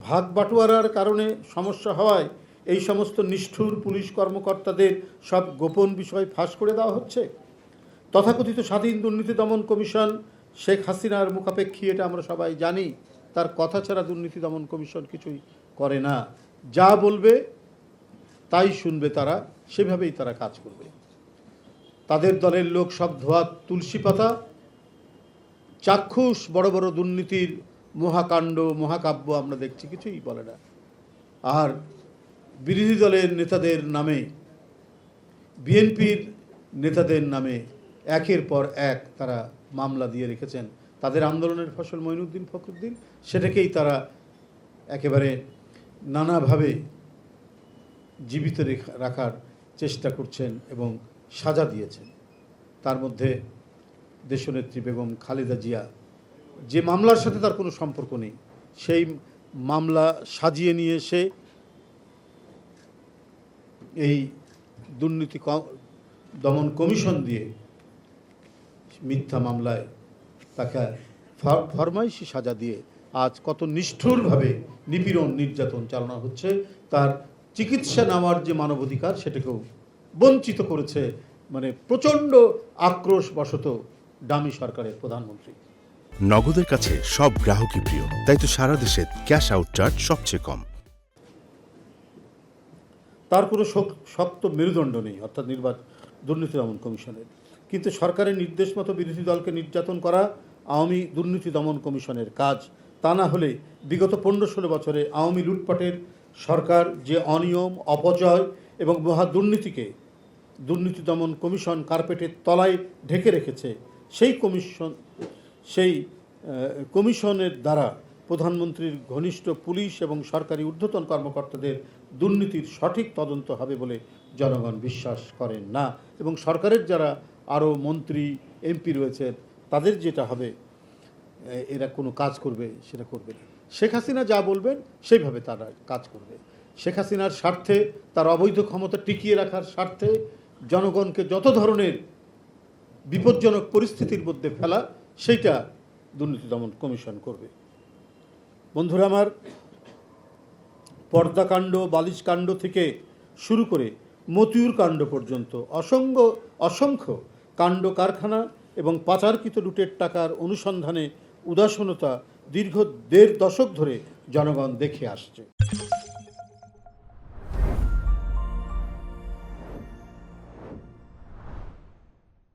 ভাগ বাটোয়ারার কারণে সমস্যা হওয়ায় এই সমস্ত নিষ্ঠুর পুলিশ কর্মকর্তাদের সব গোপন বিষয় ফাঁস করে দেওয়া হচ্ছে। তথাকথিত স্বাধীন দুর্নীতি দমন কমিশন শেখ হাসিনার মুখাপেক্ষী, এটা আমরা সবাই জানি। তার কথা ছাড়া দুর্নীতি দমন কমিশন কিছুই করে না। যা বলবে তাই শুনবে তারা, সেভাবেই তারা কাজ করবে। তাদের দলের লোক সব ধোয়া তুলসী পাতা, চাক্ষুষ বড় বড় দুর্নীতির মহাকাণ্ড মহাকাব্য আমরা দেখছি, কিছুই বলে না। আর বিরোধী দলের নেতাদের নামে, বিএনপির নেতাদের নামে একের পর এক তারা মামলা দিয়ে রেখেছেন। তাদের আন্দোলনের ফসল মঈনুদ্দিন ফখরুদ্দিন, সেটাকেই তারা একেবারে নানাভাবে জীবিত রাখার চেষ্টা করছেন এবং সাজা দিয়েছেন। তার মধ্যে দেশনেত্রী বেগম খালেদা জিয়া, যে মামলার সাথে তার কোনো সম্পর্ক নেই, সেই মামলা সাজিয়ে নিয়ে এসে এই দুর্নীতি দমন কমিশন দিয়ে মিথ্যা মামলায় তাকে ফরমাইশি সাজা দিয়ে আজ কত নিষ্ঠুরভাবে নিপীড়ন নির্যাতন চালানো হচ্ছে। তার চিকিৎসা নেওয়ার যে মানবাধিকার, সেটাকেও বঞ্চিত করেছে, মানে প্রচণ্ড আক্রোশ বশত ডামি সরকারের প্রধানমন্ত্রী। নগদের কাছে সব গ্রাহকই প্রিয়, তাই তো সারা দেশে ক্যাশ আউট চার্জ সবচেয়ে কম। তার কোনো শক্ত মেরুদণ্ড নেই, অর্থাৎ দুর্নীতি দমন কমিশনের। কিন্তু সরকারের নির্দেশ মতো বিরোধী দলকে নির্যাতন করা আওয়ামী দুর্নীতি দমন কমিশনের কাজ। তা না হলে বিগত 15-16 বছরে আওয়ামী লুটপাটের সরকার যে অনিয়ম, অপচয় এবং মহা দুর্নীতিকে দুর্নীতি দমন কমিশন কার্পেটের তলায় ঢেকে রেখেছে, সেই কমিশনের দ্বারা প্রধানমন্ত্রীর ঘনিষ্ঠ পুলিশ এবং সরকারি ঊর্ধ্বতন কর্মকর্তাদের দুর্নীতির সঠিক তদন্ত হবে বলে জনগণ বিশ্বাস করেন না। এবং সরকারের যারা আরও মন্ত্রী এমপি রয়েছে, তাদের যেটা হবে, এরা কোনো কাজ করবে সেটা করবে না। শেখ হাসিনা যা বলবেন সেইভাবে তারা কাজ করবে। শেখ হাসিনার স্বার্থে, তার অবৈধ ক্ষমতা টিকিয়ে রাখার স্বার্থে জনগণকে যত ধরনের বিপজ্জনক পরিস্থিতির মধ্যে ফেলা, সেইটা দুর্নীতি দমন কমিশন করবে। বন্ধুরা আমার, পর্দাকাণ্ড, বালিশ কাণ্ড থেকে শুরু করে মতিউর কাণ্ড পর্যন্ত অসংখ্য কাণ্ড কারখানা এবং পাচারকৃত লুটের টাকার অনুসন্ধানে উদাসীনতা দীর্ঘ 1.5 দশক ধরে জনগণ দেখে আসছে।